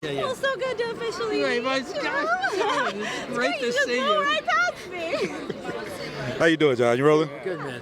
Yeah. Well, so good to officially Right, meet it's you. great to see You you. right past me. How you doing, John? You rolling? Good, man.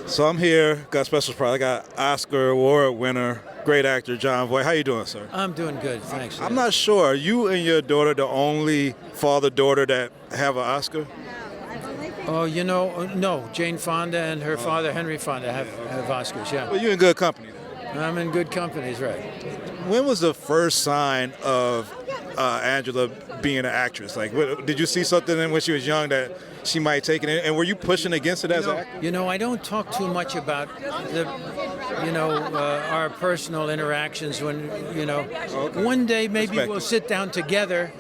So I'm here, got a special surprise. I got Oscar award winner, great actor Jon Voight. How you doing, sir? I'm doing good, thanks. I'm not sure. Are you and your daughter the only father-daughter that have an Oscar? Oh, no. Jane Fonda and her father, Henry Fonda, have Oscars, yeah. Well, you're in good company. I'm in good companies, right. When was the first sign of Angela being an actress? Like, did you see something when she was young that she might take it? And were you pushing against it as an actor? I don't talk too much about our personal interactions when, Okay. one day maybe Respect we'll it. sit down together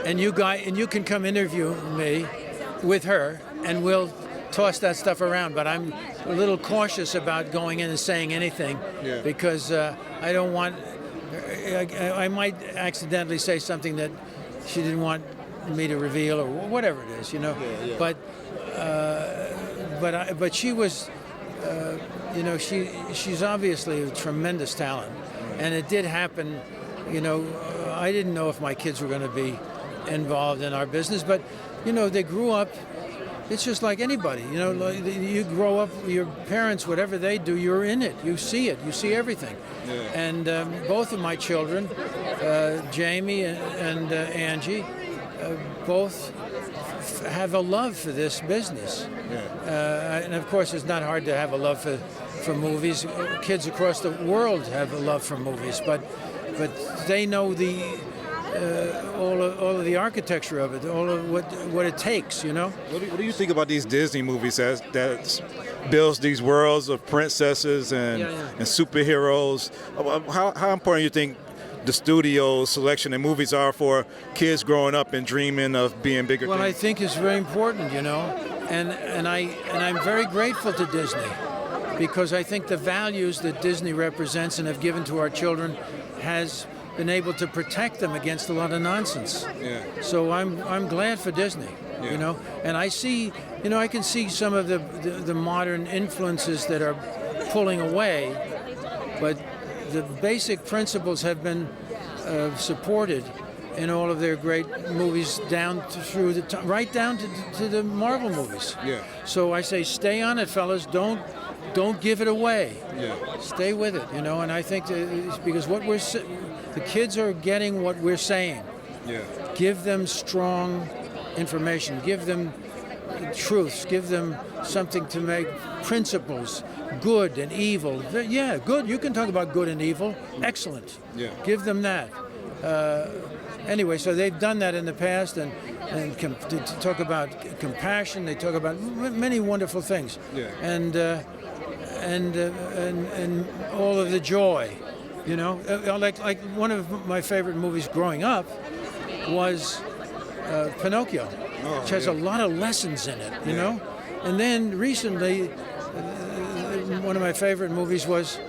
and you can come interview me with her and we'll toss that stuff around. But I'm a little cautious about going in and saying anything because I don't want, I might accidentally say something that she didn't want me to reveal or whatever it is, But she was, she's obviously a tremendous talent, and it did happen. I didn't know if my kids were going to be involved in our business, but they grew up. It's just like anybody, like you grow up. Your parents, whatever they do, you're in it. You see it. You see everything. Yeah. And both of my children, Jamie and Angie, both have a love for this business. Yeah. And of course, it's not hard to have a love for movies. Kids across the world have a love for movies, but they know all of the architecture of it, all of what it takes. What do you think about these Disney movies that builds these worlds of princesses and superheroes? How important do you think the studio selection and movies are for kids growing up and dreaming of being bigger Well, I things? think it's very important, and I'm very grateful to Disney because I think the values that Disney represents and have given to our children has been able to protect them against a lot of nonsense. Yeah. So I'm glad for Disney, and I see, I can see some of the modern influences that are pulling away, but the basic principles have been supported in all of their great movies right down to the Marvel movies. Yeah. So I say, stay on it, fellas. Don't give it away. Yeah. Stay with it, and I think that it's because the kids are getting what we're saying. Yeah. Give them strong information. Give them truths. Give them something to make principles, good and evil. Yeah, good. You can talk about good and evil. Excellent. Yeah. Give them that. Anyway, so they've done that in the past, and to talk about compassion. They talk about many wonderful things. Yeah. And all of the joy. Like one of my favorite movies growing up was Pinocchio, which has a lot of lessons in it, know. And then recently, one of my favorite movies was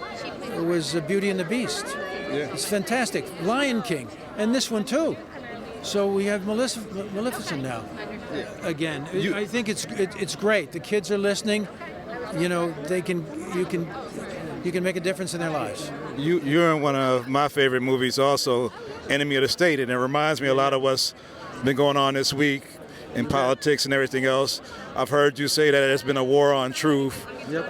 Beauty and the Beast. Yeah. It's fantastic. Lion King, and this one too. So we have Maleficent now. Again, I think it's great. The kids are listening. You can make a difference in their lives. You're in one of my favorite movies also, Enemy of the State, and it reminds me a lot of what's been going on this week in politics and everything else. I've heard you say that there's been a war on truth. Yep.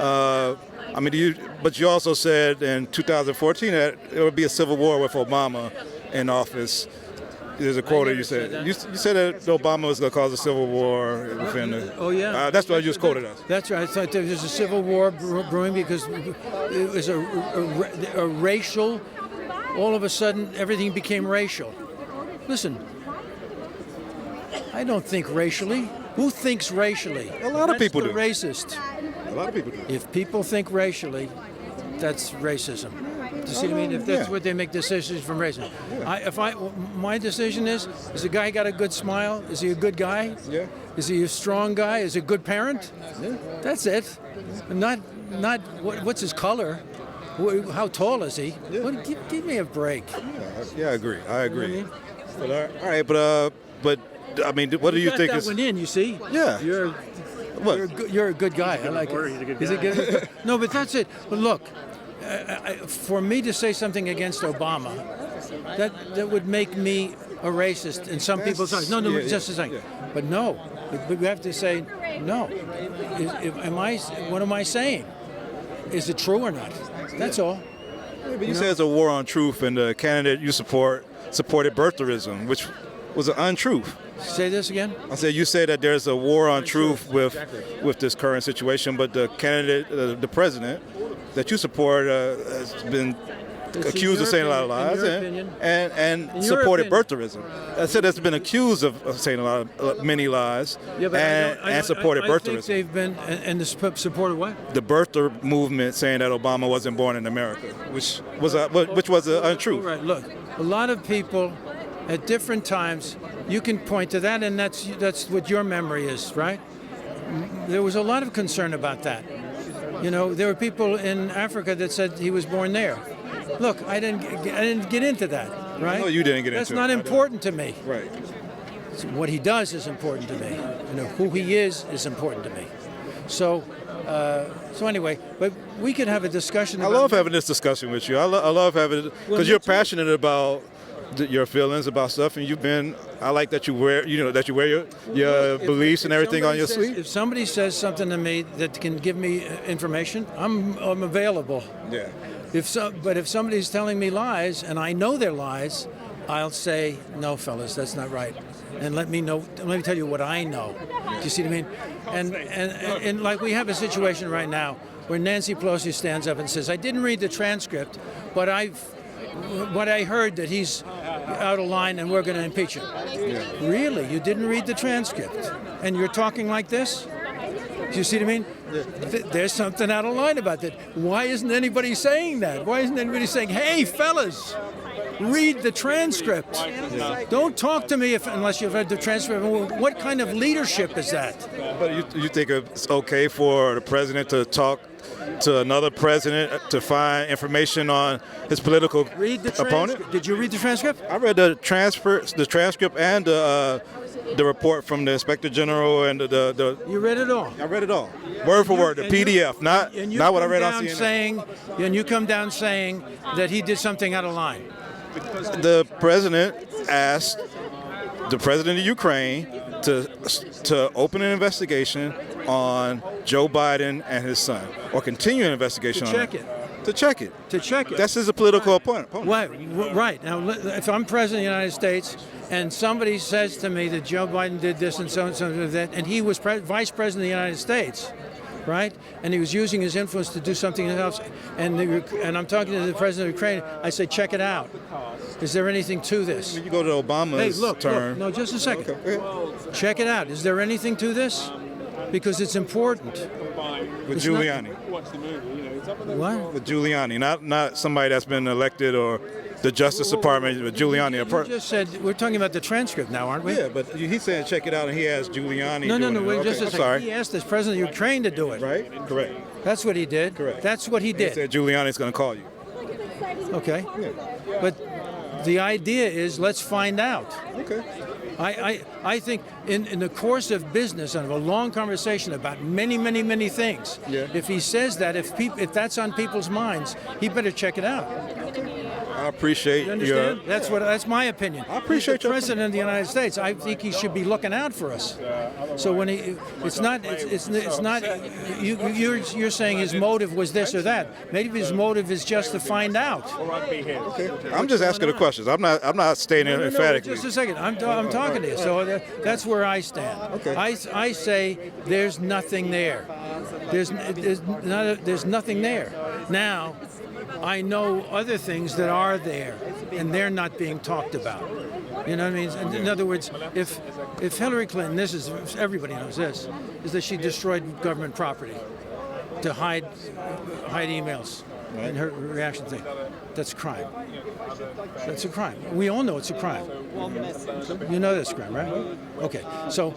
But you also said in 2014 that it would be a civil war with Obama in office. There's a quote that you said. You said that Obama was going to cause a civil war within the... Oh, yeah. That's what you just quoted us. That's right. I thought there was a civil war brewing because it was a racial... All of a sudden, everything became racial. Listen, I don't think racially. Who thinks racially? A lot of people do. That's the racist. A lot of people do. If people think racially, that's racism. Do you see what I mean? If that's what they make decisions from racism. My decision is the guy got a good smile? Is he a good guy? Yeah. Is he a strong guy? Is he a good parent? Yeah. That's it. Not what's his color? How tall is he? Yeah. Give me a break. Yeah, I agree. I agree. You know But all right, but I mean, what do you think that is? one in? You see? Yeah. You're a good guy. I like it. He's a good guy. No, but that's it. But look, for me to say something against Obama that would make me a racist in some people's eyes. No, just a second. Yeah. But no, we have to say no. What am I saying? Is it true or not? That's all. Yeah, but you said it's a war on truth, and the candidate you supported birtherism, which was an untruth. Say this again. I said you say that there's a war on truth with this current situation, but the candidate, the president that you support, has been accused of saying a lot of lies and supported birtherism. I said that's been accused of saying a lot of many lies and supported birtherism. I think they've been and supported what? The birther movement saying that Obama wasn't born in America, which was an untruth. Right. Look, a lot of people at different times. You can point to that, and that's what your memory is, right? There was a lot of concern about that. You know, there were people in Africa that said he was born there. Look, I didn't get into that, right? No, you didn't get into it. That's not important to me. Right. So what he does is important to me. You know, who he is important to me. So anyway, but we could have a discussion. I love having this discussion with you. I love having it because you're passionate about your feelings about stuff, and I like that you wear your beliefs and everything on your sleeve. If somebody says something to me that can give me information, I'm available. Yeah. But if somebody's telling me lies and I know they're lies, I'll say, no, fellas, that's not right, and let me tell you what I know. Do you see what I mean? And like we have a situation right now where Nancy Pelosi stands up and says, I didn't read the transcript, but what I heard that he's out of line and we're going to impeach him. Yeah. Really? You didn't read the transcript? And you're talking like this? Do you see what I mean? There's something out of line about that. Why isn't anybody saying that? Why isn't anybody saying, hey, fellas, read the transcript? Yeah. Don't talk to me unless you've read the transcript. What kind of leadership is that? But you think it's okay for the president to talk to another president to find information on his political opponent? Did you read the transcript? I read the transcript and the report from the Inspector General and the. You read it all. I read it all, word for word, the PDF, not what I read on CNN. And you come down saying that he did something out of line. The president asked the president of Ukraine to open an investigation on Joe Biden and his son, or continue an investigation on it. To check it. That's his political opponent. Right. Now, if I'm president of the United States and somebody says to me that Joe Biden did this and so and that, and he was vice president of the United States, right? And he was using his influence to do something else, and I'm talking to the president of Ukraine, I say, check it out. Is there anything to this? When you go to Obama's term. No, just a second. Okay. Check it out. Is there anything to this? Because it's important. With Giuliani. What? With Giuliani, not somebody that's been elected or the Justice Department, with Giuliani. You just said, we're talking about the transcript now, aren't we? Yeah, but he said check it out, and he asked Giuliani. No, wait, just a second. Sorry. He asked the president of Ukraine to do it. Right? Correct. That's what he did. Correct. That's what he did. He said Giuliani's going to call you. Okay. Yeah. But the idea is let's find out. Okay. I think in the course of business and of a long conversation about many things, if he says that, if that's on people's minds, he better check it out. I appreciate you understand? That's my opinion. I appreciate the president of the United States. I think he should be looking out for us. So when it's not you're saying his motive was this or that. Maybe his motive is just to find out. Okay. I'm just asking the questions. I'm not stating it emphatically. Just a second. I'm talking to you. So that's where I stand. Okay. I say there's nothing there. There's nothing there. Now, I know other things that are there, and they're not being talked about. You know what I mean? In other words, if Hillary Clinton, everybody knows this, is that she destroyed government property to hide emails and her reaction thing. That's a crime. That's a crime. We all know it's a crime. You know that's a crime, right? Okay. So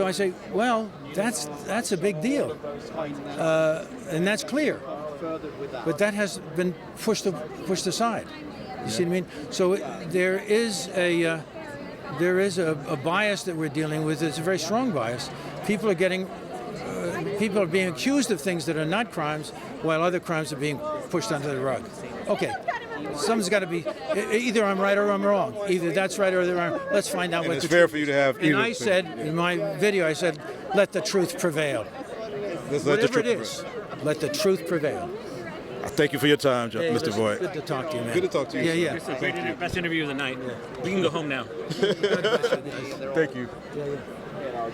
I say, well, that's a big deal, and that's clear. But that has been pushed aside. You see what I mean? So there is a bias that we're dealing with. It's a very strong bias. People are being accused of things that are not crimes, while other crimes are being pushed under the rug. Okay. Something's got to be. Either I'm right or I'm wrong. Either that's right or they're wrong. Let's find out And what it's the fair truth for you to have is. either. And I said in my video, I said, let the truth prevail. Let's let the Whatever truth it is, let the truth prevail. Thank you for your time, Hey, Mr. listen, Voight. Good to talk to you, man. Good to talk to you. Yeah, sir. yeah. Best interview of the night. We can go home now. Thank you. Yeah, yeah.